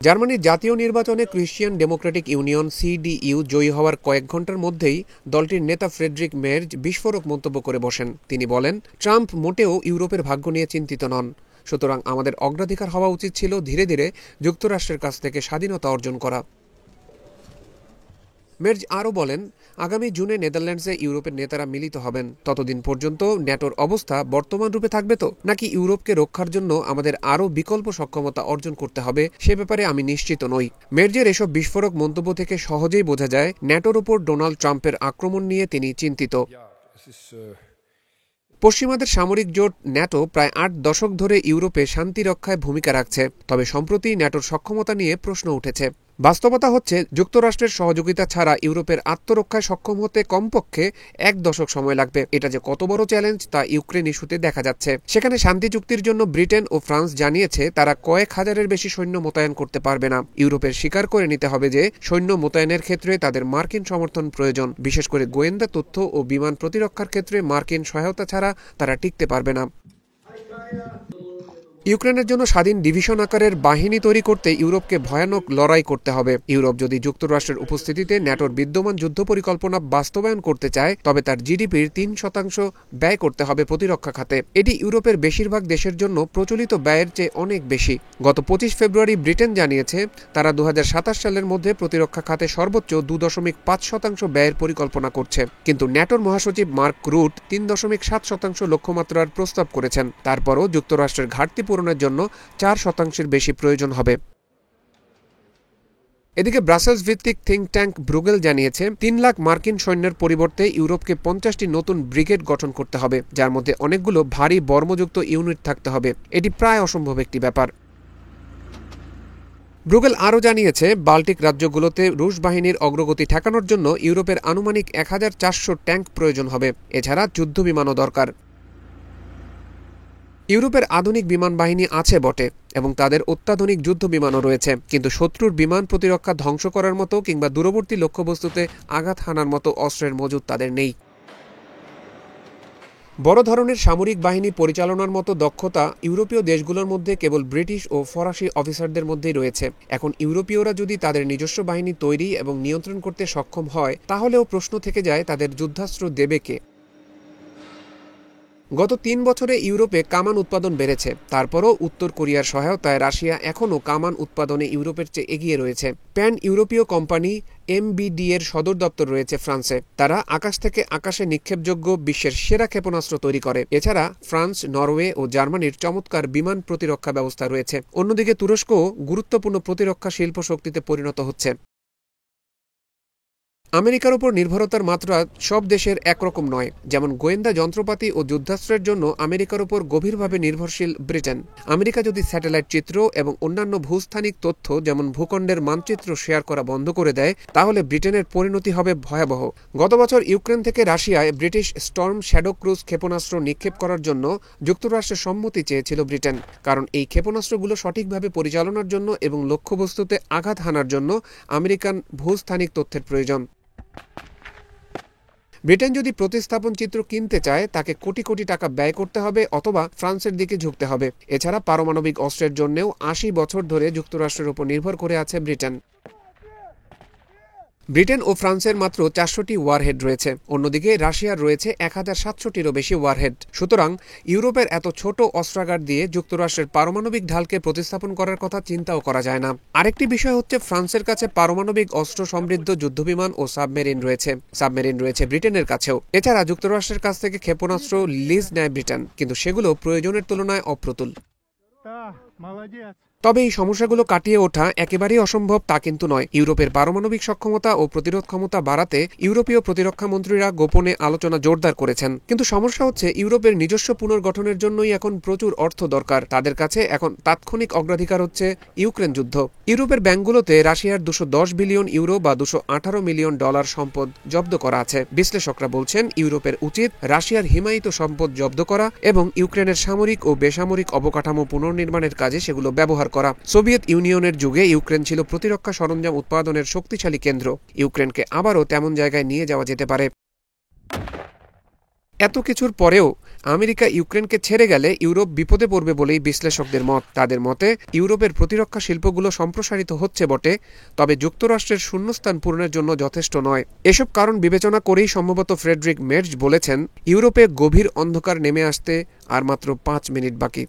জার্মানির জাতীয় নির্বাচনে ক্রিশ্চিয়ান ডেমোক্রেটিক ইউনিয়ন সিডিইউ জয়ী হওয়ার কয়েক ঘণ্টার মধ্যেই দলটির নেতা ফ্রেডরিক মের্জ বিস্ফোরক মন্তব্য করে বসেন। তিনি বলেন, ট্রাম্প মোটেও ইউরোপের ভাগ্য নিয়ে চিন্তিত নন, সুতরাং আমাদের অগ্রাধিকার হওয়া উচিত ছিল ধীরে ধীরে যুক্তরাষ্ট্রের কাছ থেকে স্বাধীনতা অর্জন করা। মের্জ আরও বলেন, আগামী জুনে নেদারল্যান্ডসে ইউরোপের নেতারা মিলিত হবেন। ততদিন পর্যন্ত ন্যাটোর অবস্থা বর্তমান রূপে থাকবে তো, নাকি ইউরোপকে রক্ষার জন্য আমাদের আরও বিকল্প সক্ষমতা অর্জন করতে হবে, সে ব্যাপারে আমি নিশ্চিত নই। মের্জের এসব বিস্ফোরক মন্তব্য থেকে সহজেই বোঝা যায় ন্যাটোর উপর ডোনাল্ড ট্রাম্পের আক্রমণ নিয়ে তিনি চিন্তিত। পশ্চিমাদের সামরিক জোট ন্যাটো প্রায় ৮ দশক ধরে ইউরোপে শান্তি রক্ষায় ভূমিকা রাখছে, তবে সম্প্রতি ন্যাটোর সক্ষমতা নিয়ে প্রশ্ন উঠেছে। বাস্তবতা হচ্ছে, যুক্তরাষ্ট্রের সহযোগিতা ছাড়া ইউরোপের আত্মরক্ষায় সক্ষম হতে কমপক্ষে ১ দশক সময় লাগবে। এটা যে কত বড় চ্যালেঞ্জ তা ইউক্রেন ইস্যুতে দেখা যাচ্ছে। সেখানে শান্তি চুক্তির জন্য ব্রিটেন ও ফ্রান্স জানিয়েছে তারা কয়েক হাজারের বেশি সৈন্য মোতায়েন করতে পারবে না। ইউরোপের স্বীকার করে নিতে হবে যে সৈন্য মোতায়েনের ক্ষেত্রে তাদের মার্কিন সমর্থন প্রয়োজন, বিশেষ করে গোয়েন্দা তথ্য ও বিমান প্রতিরক্ষার ক্ষেত্রে মার্কিন সহায়তা ছাড়া তারা টিকতে পারবে না। ইউক্রেনের জন্য স্বাধীন ডিভিশন আকারের বাহিনী তৈরি করতে ইউরোপকে ভয়ানক লড়াই করতে হবে। ইউরোপ যদি যুক্তরাষ্ট্রের উপস্থিতিতে ন্যাটোর বিদ্যমান যুদ্ধ পরিকল্পনা বাস্তবায়ন করতে চায়, তবে তার জিডিপির ৩% ব্যয় করতে হবে প্রতিরক্ষা খাতে। এটি ইউরোপের বেশিরভাগ দেশের জন্য প্রচলিত ব্যয়ের চেয়ে অনেক বেশি। গত ২৫ ফেব্রুয়ারি ব্রিটেন জানিয়েছে তারা ২০২৭ সালের মধ্যে প্রতিরক্ষা খাতে সর্বোচ্চ ২.৫% ব্যয়ের পরিকল্পনা করছে, কিন্তু ন্যাটোর মহাসচিব মার্ক রুট ৩.৭% লক্ষ্যমাত্রার প্রস্তাব করেছেন। তারপরও যুক্তরাষ্ট্রের ঘাটতি পূরণের জন্য ৪% বেশি প্রয়োজন হবে। এদিকে ব্রাসেলস ভিত্তিক থিঙ্ক ট্যাঙ্ক ব্রুগেল জানিয়েছে ৩ লাখ মার্কিন সৈন্যের পরিবর্তে ইউরোপকে ৫০টি নতুন ব্রিগেড গঠন করতে হবে, যার মধ্যে অনেকগুলো ভারী বর্মযুক্ত ইউনিট থাকতে হবে। এটি প্রায় অসম্ভব একটি ব্যাপার। ব্রুগেল আরও জানিয়েছে বাল্টিক রাজ্যগুলোতে রুশ বাহিনীর অগ্রগতি ঠেকানোর জন্য ইউরোপের আনুমানিক ১,৪০০ ট্যাঙ্ক প্রয়োজন হবে। এছাড়া যুদ্ধ বিমানও দরকার। ইউরোপের আধুনিক বিমান বাহিনী আছে বটে এবং তাদের অত্যাধুনিক যুদ্ধ বিমানও রয়েছে, কিন্তু শত্রুর বিমান প্রতিরক্ষা ধ্বংস করার মতো কিংবা দূরবর্তী লক্ষ্যবস্তুতে আঘাত হানার মতো অস্ত্রের মজুদ তাদের নেই। বড় ধরনের সামরিক বাহিনী পরিচালনার মতো দক্ষতা ইউরোপীয় দেশগুলোর মধ্যে কেবল ব্রিটিশ ও ফরাসি অফিসারদের মধ্যেই রয়েছে। এখন ইউরোপীয়রা যদি তাদের নিজস্ব বাহিনী তৈরি এবং নিয়ন্ত্রণ করতে সক্ষম হয়, তাহলেও প্রশ্ন থেকে যায় তাদের যুদ্ধাস্ত্র দেবে কে। গত ৩ বছরে ইউরোপে কামান উৎপাদন বেড়েছে, তারপরও উত্তর কোরিয়ার সহায়তায় রাশিয়া এখনও কামান উৎপাদনে ইউরোপের চেয়ে এগিয়ে রয়েছে। প্যান ইউরোপীয় কোম্পানি MBD এর সদর দপ্তর রয়েছে ফ্রান্সে। তারা আকাশ থেকে আকাশে নিক্ষেপযোগ্য বিশ্বের সেরা ক্ষেপণাস্ত্র তৈরি করে। এছাড়া ফ্রান্স, নরওয়ে ও জার্মানির চমৎকার বিমান প্রতিরক্ষা ব্যবস্থা রয়েছে। অন্যদিকে তুরস্কও গুরুত্বপূর্ণ প্রতিরক্ষা শিল্প শক্তিতে পরিণত হচ্ছে। আমেরিকার উপর নির্ভরতার মাত্রা সব দেশের একরকম নয়। যেমন গোয়েন্দা যন্ত্রপাতি ও যুদ্ধাস্ত্রের জন্য আমেরিকার উপর গভীরভাবে নির্ভরশীল ব্রিটেন। আমেরিকা যদি স্যাটেলাইট চিত্র এবং অন্যান্য ভূস্থানিক তথ্য যেমন ভূখণ্ডের মানচিত্র শেয়ার করা বন্ধ করে দেয়, তাহলে ব্রিটেনের পরিণতি হবে ভয়াবহ। গত বছর ইউক্রেন থেকে রাশিয়ায় ব্রিটিশ স্টর্ম শ্যাডো ক্রুজ ক্ষেপণাস্ত্র নিক্ষেপ করার জন্য যুক্তরাষ্ট্রের সম্মতি চেয়েছিল ব্রিটেন, কারণ এই ক্ষেপণাস্ত্রগুলো সঠিকভাবে পরিচালনার জন্য এবং লক্ষ্যবস্তুতে আঘাত হানার জন্য আমেরিকান ভূস্থানিক তথ্যের প্রয়োজন। ব্রিটেন যদি প্রতিস্থাপন চিত্র কিনতে চায়, তাকে কোটি কোটি টাকা ব্যয় করতে হবে অথবা ফ্রান্সের দিকে ঝুঁকতে হবে। এছাড়া পারমাণবিক অস্ত্রের জন্যও ৮০ বছর ধরে যুক্তরাষ্ট্রের উপর নির্ভর করে আছে ব্রিটেন। ব্রিটেন ও ফ্রান্সের মাত্র ৪০০টি ওয়ারহেড রয়েছে, অন্যদিকে রাশিয়ার রয়েছে ১,৭০০টিরও বেশি ওয়ারহেড। সুতরাং ইউরোপের এত ছোট অস্ত্রাগার দিয়ে যুক্তরাষ্ট্রের পারমাণবিক ঢালকে প্রতিস্থাপন করার কথা চিন্তাও করা যায় না। আরেকটি বিষয় হচ্ছে, ফ্রান্সের কাছে পারমাণবিক অস্ত্র সমৃদ্ধ যুদ্ধবিমান ও সাবমেরিন রয়েছে ব্রিটেনের কাছেও। এছাড়া যুক্তরাষ্ট্রের কাছ থেকে ক্ষেপণাস্ত্র লিজ নেয় ব্রিটেন, কিন্তু সেগুলো প্রয়োজনের তুলনায় অপ্রতুল। তবে এই সমস্যাগুলো কাটিয়ে ওঠা একেবারেই অসম্ভব তা কিন্তু নয়। ইউরোপের পারমাণবিক সক্ষমতা ও প্রতিরোধ ক্ষমতা বাড়াতে ইউরোপীয় প্রতিরক্ষা মন্ত্রীরা গোপনে আলোচনা জোরদার করেছেন। কিন্তু সমস্যা হচ্ছে, ইউরোপের নিজস্ব পুনর্গঠনের জন্যই এখন প্রচুর অর্থ দরকার। তাদের কাছে এখন তাৎক্ষণিক অগ্রাধিকার হচ্ছে ইউক্রেন যুদ্ধ। ইউরোপের ব্যাংকগুলোতে রাশিয়ার ২১০ বিলিয়ন ইউরো বা $২১৮ মিলিয়ন সম্পদ জব্দ করা আছে। বিশ্লেষকরা বলছেন, ইউরোপের উচিত রাশিয়ার হিমায়িত সম্পদ জব্দ করা এবং ইউক্রেনের সামরিক ও বেসামরিক অবকাঠামো পুনর্নির্মাণের কাজে সেগুলো ব্যবহার করা। সোভিয়েত ইউনিয়নের যুগে ইউক্রেন ছিল প্রতিরক্ষা সরঞ্জাম উৎপাদনের শক্তিশালী কেন্দ্র। ইউক্রেনকে আবারও তেমন জায়গায় নিয়ে যাওয়া যেতে পারে। এত কিছুর পরেও আমেরিকা ইউক্রেনকে ছেড়ে গেলে ইউরোপ বিপদে পড়বে বলেই বিশ্লেষকদের মত। তাদের মতে ইউরোপের প্রতিরক্ষা শিল্পগুলো সম্প্রসারিত হচ্ছে বটে, তবে যুক্তরাষ্ট্রের শূন্যস্থান পূরণের জন্য যথেষ্ট নয়। এসব কারণ বিবেচনা করেই সম্ভবত ফ্রেডরিক মের্জ বলেছেন, ইউরোপে গভীর অন্ধকার নেমে আসতে আর মাত্র 5 মিনিট বাকি।